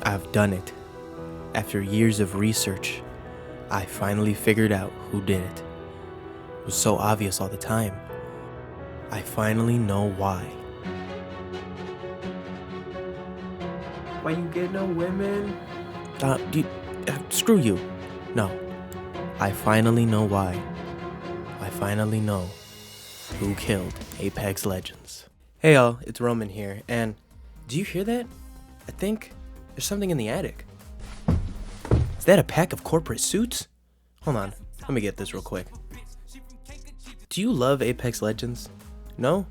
I've done it. After years of research, I finally figured out who did it. It was so obvious all the time. I finally know why. Why you get no women? Screw you. No. I finally know why. I finally know who killed Apex Legends. Hey y'all, it's Roman here, and do you hear that? I think there's something in the attic. Is that a pack of corporate suits? Hold on, let me get this real quick. Do you love Apex Legends? No?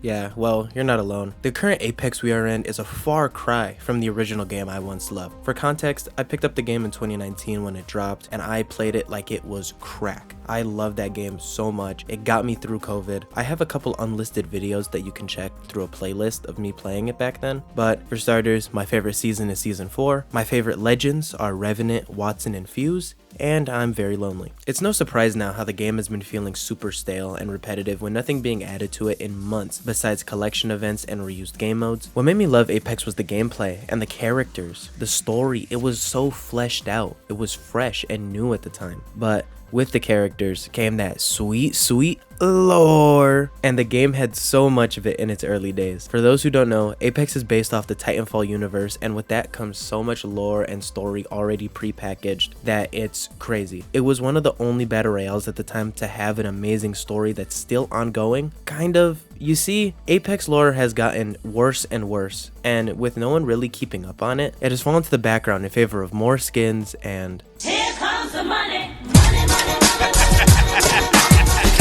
Yeah, well, you're not alone. The current Apex we are in is a far cry from the original game I once loved. For context, I picked up the game in 2019 when it dropped, and I played it like it was crack. I love that game so much. It got me through COVID. I have a couple unlisted videos that you can check through a playlist of me playing it back then. But for starters, my favorite season is Season 4. My favorite legends are Revenant, Wattson, and Fuse. And I'm very lonely. It's no surprise now how the game has been feeling super stale and repetitive with nothing being added to it in months besides collection events and reused game modes. What made me love Apex was the gameplay and the characters, the story. It was so fleshed out. It was fresh and new at the time. But with the characters came that sweet lore, and the game had so much of it in its early days. For those who don't know, Apex is based off the Titanfall universe, and with that comes so much lore and story already pre-packaged that it's crazy. It was one of the only battle royales at the time to have an amazing story that's still ongoing, kind of. You see, Apex lore has gotten worse and worse, and with no one really keeping up on it, it has fallen to the background in favor of more skins and here comes the money.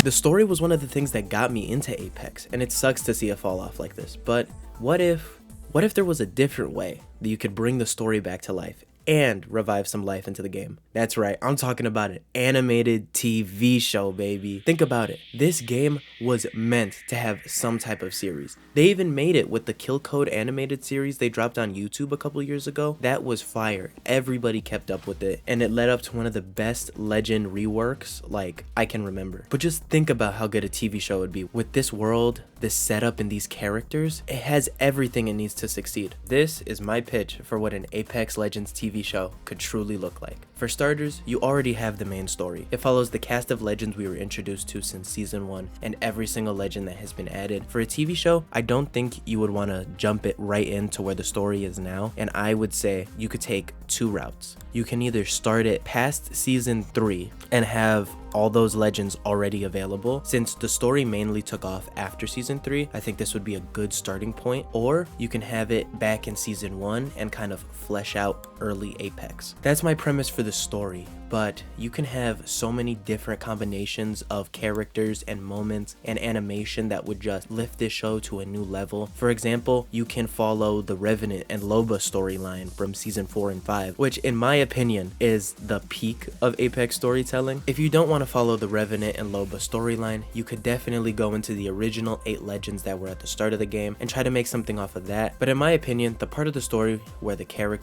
The story was one of the things that got me into Apex, and it sucks to see it fall off like this. But what if there was a different way that you could bring the story back to life and revive some life into the game? That's right, I'm talking about an animated TV show, baby. Think about it. This game was meant to have some type of series. They even made it with the Kill Code animated series they dropped on YouTube a couple years ago. That was fire. Everybody kept up with it, and it led up to one of the best Legend reworks like I can remember. But just think about how good a TV show would be. With this world, this setup, and these characters, it has everything it needs to succeed. This is my pitch for what an Apex Legends TV show could truly look like. For starters, you already have the main story. It follows the cast of legends we were introduced to since season 1 and every single legend that has been added. For a TV show, I don't think you would want to jump it right into where the story is now, and I would say you could take two routes. You can either start it past season 3 and have all those legends already available. Since the story mainly took off after season 3, I think this would be a good starting point. Or you can have it back in season 1 and kind of flesh out early Apex. That's my premise for the story, but you can have so many different combinations of characters and moments and animation that would just lift this show to a new level. For example, you can follow the Revenant and Loba storyline from season 4 and 5, which in my opinion is the peak of Apex storytelling. If you don't want to follow the Revenant and Loba storyline, you could definitely go into the original 8 legends that were at the start of the game and try to make something off of that. But in my opinion, the part of the story where the characters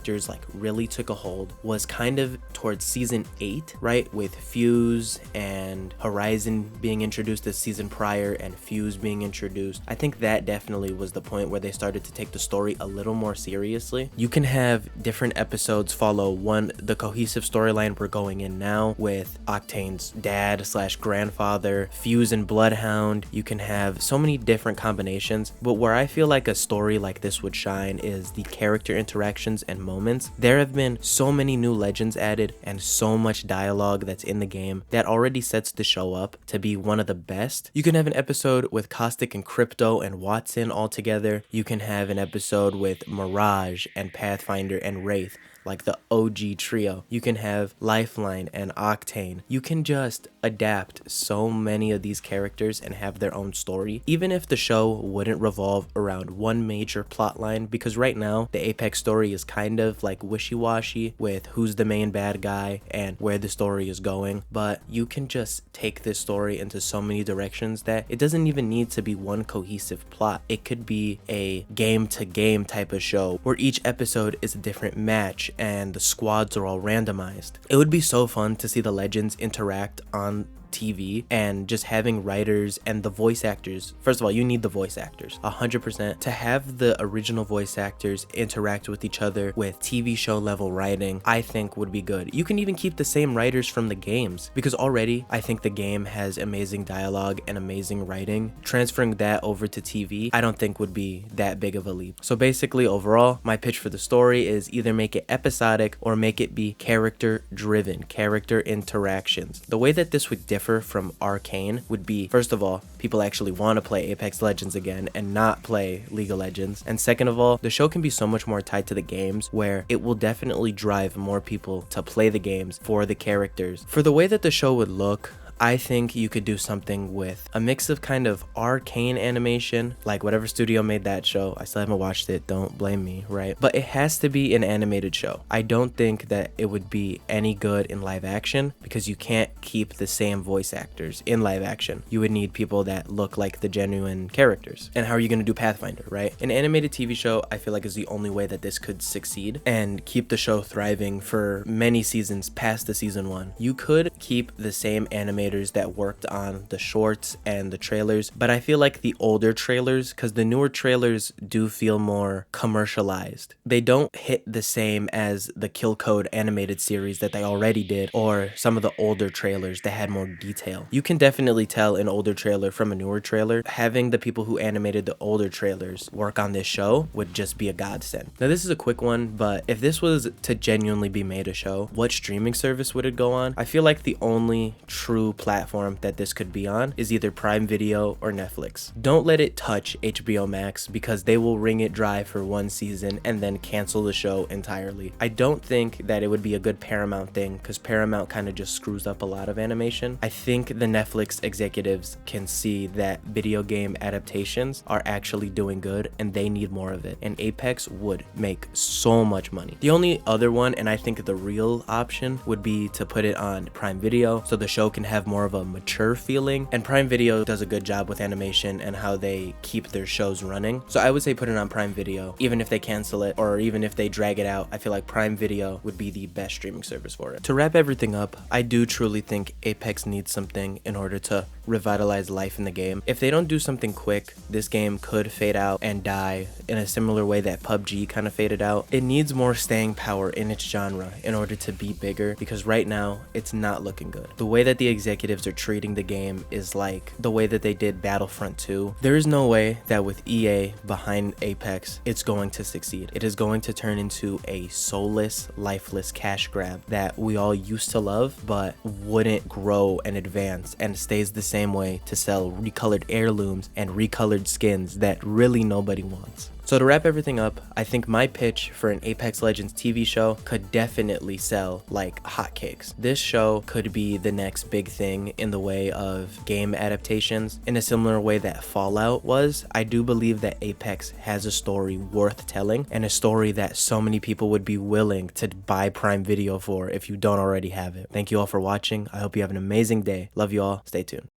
really took a hold was kind of towards season 8, right? With Fuse and Horizon being introduced this season prior and Fuse being introduced. I think that definitely was the point where they started to take the story a little more seriously. You can have different episodes follow the cohesive storyline we're going in now with Octane's dad / grandfather, Fuse and Bloodhound. You can have so many different combinations, but where I feel like a story like this would shine is the character interactions and moments. There have been so many new legends added and so much dialogue that's in the game that already sets the show up to be one of the best. You can have an episode with Caustic and Crypto and Wattson all together. You can have an episode with Mirage and Pathfinder and Wraith, like the OG trio. You can have Lifeline and Octane. You can just adapt so many of these characters and have their own story, even if the show wouldn't revolve around one major plot line, because right now the Apex story is kind of like wishy-washy with who's the main bad guy and where the story is going. But you can just take this story into so many directions that it doesn't even need to be one cohesive plot. It could be a game-to-game type of show where each episode is a different match and the squads are all randomized. It would be so fun to see the legends interact on TV and just having writers and the voice actors. First of all, you need the voice actors 100%. To have the original voice actors interact with each other with TV show level writing, I think would be good. You can even keep the same writers from the games, because already I think the game has amazing dialogue and amazing writing. Transferring that over to TV, I don't think would be that big of a leap. So basically, overall, my pitch for the story is either make it episodic or make it be character driven, character interactions. The way that this would differ from Arcane would be, first of all, people actually want to play Apex Legends again and not play League of Legends. And second of all, the show can be so much more tied to the games, where it will definitely drive more people to play the games for the characters. For the way that the show would look, I think you could do something with a mix of kind of Arcane animation, like whatever studio made that show. I still haven't watched it, don't blame me, right? But it has to be an animated show. I don't think that it would be any good in live action, because you can't keep the same voice actors in live action. You would need people that look like the genuine characters. And how are you going to do Pathfinder, right? An animated TV show, I feel like, is the only way that this could succeed and keep the show thriving for many seasons past the season 1. You could keep the same animators that worked on the shorts and the trailers, but I feel like the older trailers, because the newer trailers do feel more commercialized. They don't hit the same as the Kill Code animated series that they already did, or some of the older trailers that had more detail. You can definitely tell an older trailer from a newer trailer. Having the people who animated the older trailers work on this show would just be a godsend. Now, this is a quick one, but if this was to genuinely be made a show, what streaming service would it go on? I feel like the only true platform that this could be on is either Prime Video or Netflix. Don't let it touch HBO Max, because they will wring it dry for one season and then cancel the show entirely. I don't think that it would be a good Paramount thing, because Paramount kind of just screws up a lot of animation. I think the Netflix executives can see that video game adaptations are actually doing good and they need more of it, and Apex would make so much money. The only other one, and I think the real option, would be to put it on Prime Video so the show can have more of a mature feeling, and Prime Video does a good job with animation and how they keep their shows running. So I would say put it on Prime Video. Even if they cancel it or even if they drag it out, I feel like Prime Video would be the best streaming service for it. To wrap everything up, I do truly think Apex needs something in order to revitalize life in the game. If they don't do something quick, this game could fade out and die in a similar way that PUBG kind of faded out. It needs more staying power in its genre in order to be bigger, because right now it's not looking good. The way that the executives are treating the game is like the way that they did Battlefront 2. There is no way that with EA behind Apex, it's going to succeed. It is going to turn into a soulless, lifeless cash grab that we all used to love, but wouldn't grow and advance, and stays the same way to sell recolored heirlooms and recolored skins that really nobody wants. So to wrap everything up, I think my pitch for an Apex Legends TV show could definitely sell like hotcakes. This show could be the next big thing in the way of game adaptations, in a similar way that Fallout was. I do believe that Apex has a story worth telling, and a story that so many people would be willing to buy Prime Video for if you don't already have it. Thank you all for watching. I hope you have an amazing day. Love you all. Stay tuned.